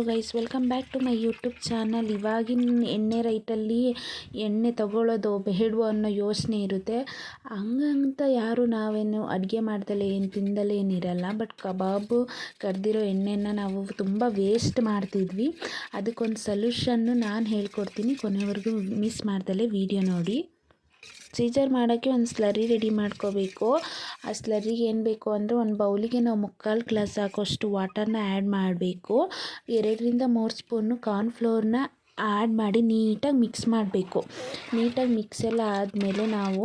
Guys, welcome back to my YouTube channel. ಇವಾಗಿನ ಎಣ್ಣೆ ರೈಟಲ್ಲಿ ಎಣ್ಣೆ ತಗೊಳ್ಳೋದು ಬೇಡವೋ ಅನ್ನೋ ಯೋಚನೆ ಇರುತ್ತೆ. ಹಂಗಂತ ಯಾರು ನಾವೇನು ಅಡುಗೆ ಮಾಡ್ದಲೇ ಏನು ತಿಂದಲೇ ಏನಿರಲ್ಲ. ಬಟ್ ಕಬಾಬು ಕರೆದಿರೋ ಎಣ್ಣೆನ ನಾವು ತುಂಬ ವೇಸ್ಟ್ ಮಾಡ್ತಿದ್ವಿ. ಅದಕ್ಕೊಂದು ಸೊಲ್ಯೂಷನ್ನು ನಾನು ಹೇಳ್ಕೊಡ್ತೀನಿ. ಕೊನೆವರೆಗೂ ಮಿಸ್ ಮಾಡ್ದಲೇ ವಿಡಿಯೋ ನೋಡಿ. ಸೀಜರ್ ಮಾಡೋಕ್ಕೆ ಒಂದು ಸ್ಲರಿ ರೆಡಿ ಮಾಡ್ಕೋಬೇಕು. ಆ ಸ್ಲರಿಗೆ ಏನು ಬೇಕು ಅಂದರೆ, ಒಂದು ಬೌಲಿಗೆ ನಾವು 3/4 ಗ್ಲಾಸ್ ಹಾಕೋಷ್ಟು ವಾಟರ್ನ ಆ್ಯಡ್ ಮಾಡಬೇಕು. 2-3 ಸ್ಪೂನು ಕಾರ್ನ್ಫ್ಲೋರ್ನ ಆ್ಯಡ್ ಮಾಡಿ ನೀಟಾಗಿ ಮಿಕ್ಸ್ ಮಾಡಬೇಕು. ನೀಟಾಗಿ ಮಿಕ್ಸ್ ಎಲ್ಲ ಆದಮೇಲೆ ನಾವು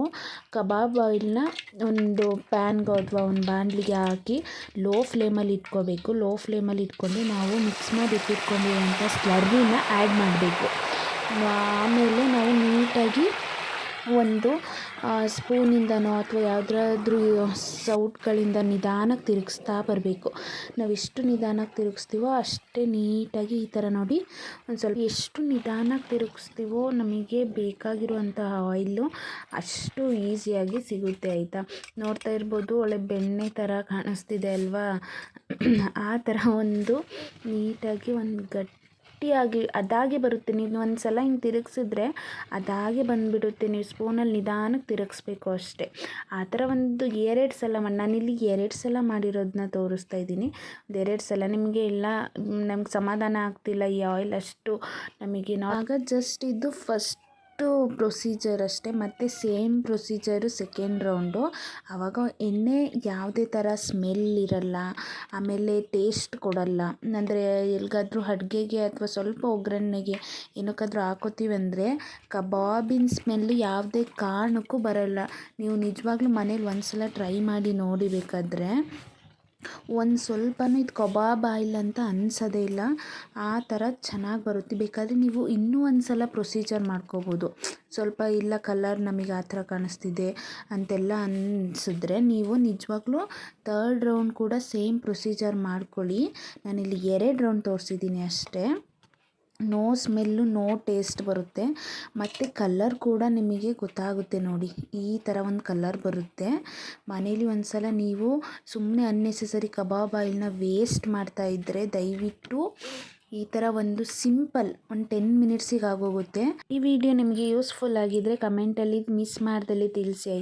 ಕಬಾಬ್ ಆಯಿಲ್ನ ಒಂದು ಪ್ಯಾನ್ಗೋ ಅಥವಾ ಒಂದು ಬಾಣಲಿಗೆ ಹಾಕಿ ಲೋ ಫ್ಲೇಮಲ್ಲಿ ಇಟ್ಕೋಬೇಕು. ಲೋ ಫ್ಲೇಮಲ್ಲಿ ಇಟ್ಕೊಂಡು ನಾವು ಮಿಕ್ಸ್ ಮಾಡಿ ಇಟ್ಕೊಂಡಿರುವಂಥ ಸ್ಲರಿನ ಆ್ಯಡ್ ಮಾಡಬೇಕು. ಆಮೇಲೆ ನಾವು ನೀಟಾಗಿ ಒಂದು ಸ್ಪೂನಿಂದನೋ ಅಥವಾ ಯಾವುದಾದ್ರೂ ಸೌಟ್ಗಳಿಂದ ನಿಧಾನಕ್ಕೆ ತಿರುಗಿಸ್ತಾ ಬರಬೇಕು. ನಾವು ಎಷ್ಟು ನಿಧಾನಕ್ಕೆ ತಿರುಗಿಸ್ತೀವೋ ಅಷ್ಟೇ ನೀಟಾಗಿ ಈ ಥರ ನೋಡಿ ಒಂದು ಸ್ವಲ್ಪ ಎಷ್ಟು ನಿಧಾನಕ್ಕೆ ತಿರುಗಿಸ್ತೀವೋ ನಮಗೆ ಬೇಕಾಗಿರುವಂಥ ಆಯಿಲು ಅಷ್ಟು ಈಸಿಯಾಗಿ ಸಿಗುತ್ತೆ ಆಯಿತಾ. ನೋಡ್ತಾ ಇರ್ಬೋದು, ಒಳ್ಳೆ ಬೆಣ್ಣೆ ಥರ ಕಾಣಿಸ್ತಿದೆ ಅಲ್ವಾ. ಆ ಥರ ಒಂದು ನೀಟಾಗಿ ಒಂದು ಗಟ್ಟಿಯಾಗಿ ಅದಾಗೆ ಬರುತ್ತೆ. ನೀವು ಒಂದು ಸಲ ಹಿಂಗೆ ತಿರುಗಿಸಿದ್ರೆ ಅದಾಗೆ ಬಂದುಬಿಡುತ್ತೆ. ನೀವು ಸ್ಪೂನಲ್ಲಿ ನಿಧಾನಕ್ಕೆ ತಿರುಗಿಸ್ಬೇಕು ಅಷ್ಟೇ. ಆ ಥರ ಒಂದು 2 ಸಲ ನಾನಿಲ್ಲಿ 2 ಸಲ ಮಾಡಿರೋದನ್ನ ತೋರಿಸ್ತಾ ಇದ್ದೀನಿ. 2 ಸಲ ನಿಮಗೆ ಎಲ್ಲ ನಮ್ಗೆ ಸಮಾಧಾನ ಆಗ್ತಿಲ್ಲ, ಈ ಆಯಿಲ್ ಅಷ್ಟು ನಮಗೆ ಆಗ ಜಸ್ಟ್ ಇದು ಫಸ್ಟ್ ಪ್ರೊಸೀಜರ್ ಅಷ್ಟೇ. ಮತ್ತು ಸೇಮ್ ಪ್ರೊಸೀಜರು ಸೆಕೆಂಡ್ ರೌಂಡು. ಆವಾಗ ಎಣ್ಣೆ ಯಾವುದೇ ಥರ ಸ್ಮೆಲ್ ಇರಲ್ಲ, ಆಮೇಲೆ ಟೇಸ್ಟ್ ಕೊಡಲ್ಲ. ಅಂದರೆ ಎಲ್ಲಿಗಾದ್ರೂ ಅಡುಗೆಗೆ ಅಥವಾ ಸ್ವಲ್ಪ ಒಗ್ಗರಣೆಗೆ ಏನಕ್ಕಾದ್ರೂ ಹಾಕೋತೀವಿ ಅಂದರೆ ಕಬಾಬಿನ ಸ್ಮೆಲ್ಲು ಯಾವುದೇ ಕಾರಣಕ್ಕೂ ಬರಲ್ಲ. ನೀವು ನಿಜವಾಗ್ಲೂ ಮನೇಲಿ ಒಂದು ಸಲ ಟ್ರೈ ಮಾಡಿ ನೋಡಿ. ಬೇಕಾದರೆ ಒಂದು ಸ್ವಲ್ಪನೂ ಇದು ಕಬಾಬ್ ಆಯಿಲ್ ಅಂತ ಅನಿಸೋದೇ ಇಲ್ಲ. ಆ ಥರ ಚೆನ್ನಾಗಿ ಬರುತ್ತೆ. ಬೇಕಾದರೆ ನೀವು ಇನ್ನೂ ಒಂದು ಸಲ ಪ್ರೊಸೀಜರ್ ಮಾಡ್ಕೋಬೋದು. ಸ್ವಲ್ಪ ಇಲ್ಲ ಕಲರ್ ನಮಗೆ ಆ ಥರ ಕಾಣಿಸ್ತಿದೆ ಅಂತೆಲ್ಲ ಅನಿಸಿದ್ರೆ ನೀವು ನಿಜವಾಗ್ಲೂ 3rd ರೌಂಡ್ ಕೂಡ ಸೇಮ್ ಪ್ರೊಸೀಜರ್ ಮಾಡ್ಕೊಳ್ಳಿ. ನಾನಿಲ್ಲಿ 2 ರೌಂಡ್ ತೋರಿಸಿದ್ದೀನಿ ಅಷ್ಟೇ. ನೋ ಸ್ಮೆಲ್ಲು, ನೋ ಟೇಸ್ಟ್ ಬರುತ್ತೆ. ಮತ್ತು ಕಲ್ಲರ್ ಕೂಡ ನಿಮಗೆ ಗೊತ್ತಾಗುತ್ತೆ ನೋಡಿ. ಈ ಥರ ಒಂದು ಕಲರ್ ಬರುತ್ತೆ. ಮನೇಲಿ ಒಂದು ಸಲ ನೀವು ಸುಮ್ಮನೆ ಅನ್ನೆಸೆಸರಿ ಕಬಾಬ್ ಆಯಿಲ್ನ ವೇಸ್ಟ್ ಮಾಡ್ತಾಯಿದ್ರೆ ದಯವಿಟ್ಟು ಈ ಥರ ಒಂದು ಸಿಂಪಲ್ ಒಂದು 10 ಮಿನಿಟ್ಸಿಗೆ ಆಗೋಗುತ್ತೆ. ಈ ವಿಡಿಯೋ ನಿಮಗೆ ಯೂಸ್ಫುಲ್ ಆಗಿದ್ದರೆ ಕಮೆಂಟಲ್ಲಿ ಮಿಸ್ ಮಾಡ್ದಲೇ ತಿಳಿಸಿ.